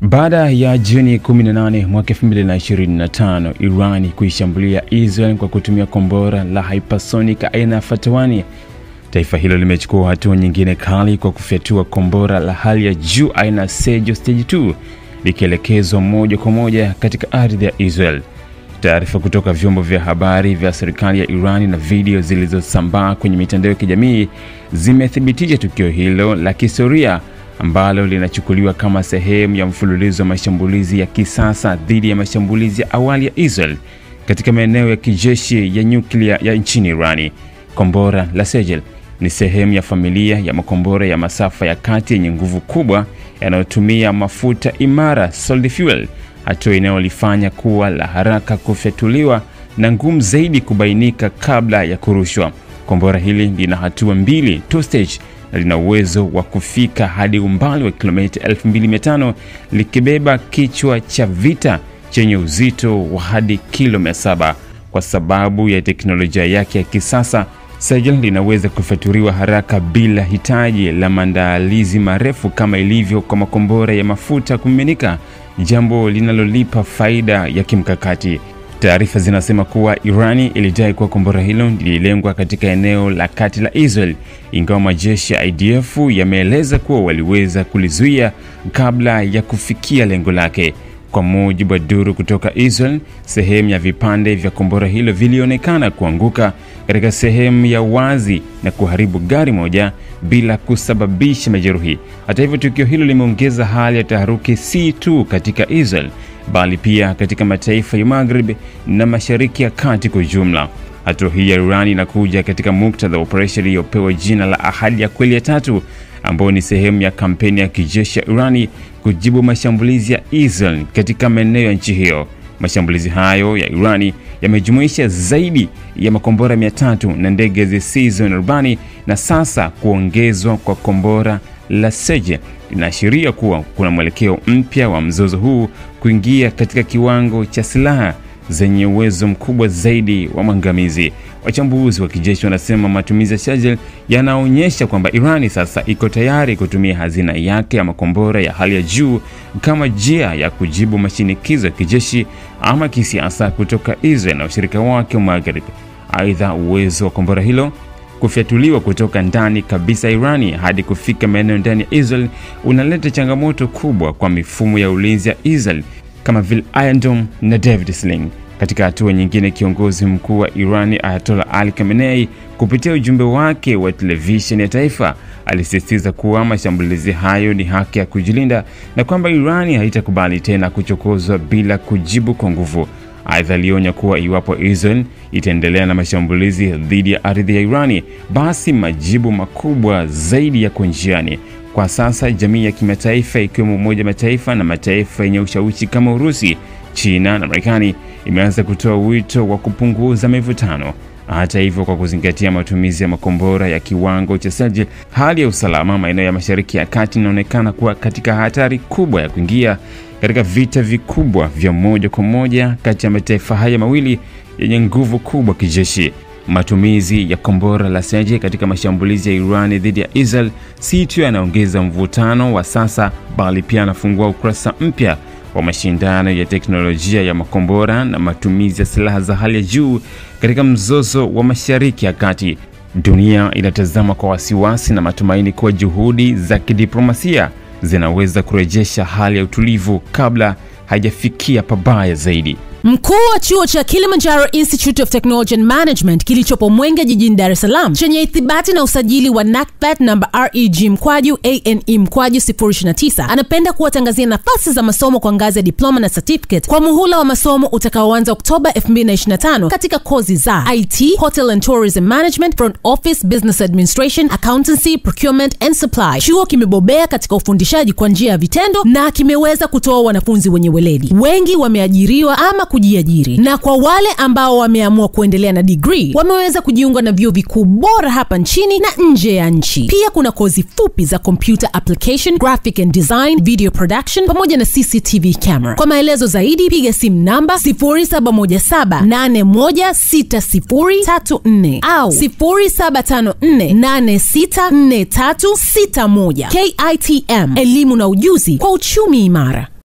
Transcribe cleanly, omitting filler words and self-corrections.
Baada ya Juni 18 mwaka 2025, Iran kuishambulia Israel kwa kutumia kombora la hypersonic aina ya Fatawani, taifa hilo limechukua hatua nyingine kali kwa kufyatua kombora la hali ya juu aina Sage Stage 2 likielekezwa moja kwa moja katika ardhi ya Israel. Taarifa kutoka vyombo vya habari vya serikali ya Iran na video zilizosambaa kwenye mitandao ya kijamii zimethibitisha tukio hilo la kihistoria ambalo linachukuliwa kama sehemu ya mfululizo wa mashambulizi ya kisasa dhidi ya mashambulizi ya awali ya Israel katika maeneo ya kijeshi ya nyuklia ya nchini Iran. Kombora la Sage ni sehemu ya familia ya makombora ya masafa ya kati yenye nguvu kubwa yanayotumia mafuta imara solid fuel, hatua inayolifanya kuwa la haraka kufyatuliwa na ngumu zaidi kubainika kabla ya kurushwa. Kombora hili lina hatua mbili, two stage, na lina uwezo wa kufika hadi umbali wa kilomita 2500 likibeba kichwa cha vita chenye uzito wa hadi kilo 700. Kwa sababu ya teknolojia yake ya kisasa, Sage linaweza kufyatuliwa haraka bila hitaji la maandalizi marefu kama ilivyo kwa makombora ya mafuta kumiminika, jambo linalolipa faida ya kimkakati. Taarifa zinasema kuwa Irani ilidai kuwa kombora hilo lililengwa katika eneo la kati la Israel, ingawa majeshi ya IDF yameeleza kuwa waliweza kulizuia kabla ya kufikia lengo lake. Kwa mujibu wa duru kutoka Israel, sehemu ya vipande vya kombora hilo vilionekana kuanguka katika sehemu ya wazi na kuharibu gari moja bila kusababisha majeruhi. Hata hivyo, tukio hilo limeongeza hali ya taharuki si tu katika Israel bali pia katika mataifa ya Maghrib na Mashariki ya Kati kwa jumla. Hatua hii ya Iran inakuja katika muktadha wa operesheni iliyopewa jina la Ahadi ya Kweli ya 3, ambayo ni sehemu ya kampeni ya kijeshi ya Iran kujibu mashambulizi ya Israel katika maeneo ya nchi hiyo. Mashambulizi hayo ya Iran yamejumuisha zaidi ya makombora 300 na ndege zisizo na rubani, na sasa kuongezwa kwa kombora la Sage inaashiria kuwa kuna mwelekeo mpya wa mzozo huu kuingia katika kiwango cha silaha zenye uwezo mkubwa zaidi wa maangamizi. Wachambuzi wa kijeshi wanasema matumizi ya Sage yanaonyesha kwamba Iran sasa iko tayari kutumia hazina yake ya makombora ya hali ya juu kama njia ya kujibu mashinikizo ya kijeshi ama kisiasa kutoka Israel na ushirika wake wa Maghrib. Aidha, uwezo wa kombora hilo kufyatuliwa kutoka ndani kabisa Irani hadi kufika maeneo ndani ya Israel unaleta changamoto kubwa kwa mifumo ya ulinzi ya Israel kama vile Iron Dome na David Sling. Katika hatua nyingine, kiongozi mkuu wa Iran Ayatollah Ali Khamenei kupitia ujumbe wake wa televisheni ya taifa alisisitiza kuwa mashambulizi hayo ni haki ya kujilinda na kwamba Iran haitakubali tena kuchokozwa bila kujibu kwa nguvu. Aidha, alionya kuwa iwapo Israel itaendelea na mashambulizi dhidi ya ardhi ya Iran, basi majibu makubwa zaidi yako njiani. Kwa sasa jamii ya kimataifa ikiwemo Umoja wa Mataifa na mataifa yenye ushawishi kama Urusi, China na Marekani imeanza kutoa wito wa kupunguza mivutano. Hata hivyo, kwa kuzingatia matumizi ya makombora ya kiwango cha Sage, hali ya usalama maeneo ya Mashariki ya Kati inaonekana kuwa katika hatari kubwa ya kuingia katika vita vikubwa vya moja kwa moja kati ya mataifa haya mawili yenye nguvu kubwa kijeshi. Matumizi ya kombora la Sage katika mashambulizi ya Iran dhidi ya Israel si tu yanaongeza mvutano wa sasa, bali pia yanafungua ukurasa mpya wa mashindano ya teknolojia ya makombora na matumizi ya silaha za hali ya juu katika mzozo wa Mashariki ya Kati. Dunia inatazama kwa wasiwasi na matumaini kuwa juhudi za kidiplomasia zinaweza kurejesha hali ya utulivu kabla haijafikia pabaya zaidi. Mkuu wa chuo cha Kilimanjaro Institute of Technology and Management kilichopo Mwenge jijini Dar es Salaam chenye ithibati na usajili wa NACTVET namba REG/ANE/029 anapenda kuwatangazia nafasi za masomo kwa ngazi ya diploma na certificate kwa muhula wa masomo utakaoanza Oktoba 2025 katika kozi za IT, Hotel and Tourism Management, Front Office, Business Administration, Accountancy, Procurement and Supply. Chuo kimebobea katika ufundishaji kwa njia ya vitendo na kimeweza kutoa wanafunzi wenye weledi. Wengi wameajiriwa ama kujiajiri, na kwa wale ambao wameamua kuendelea na degree wameweza kujiunga na vyuo vikuu bora hapa nchini na nje ya nchi. Pia kuna kozi fupi za computer application, graphic and design, video production pamoja na CCTV camera. Kwa maelezo zaidi piga simu namba 0717816034 au 0754864361. KITM, elimu na ujuzi kwa uchumi imara.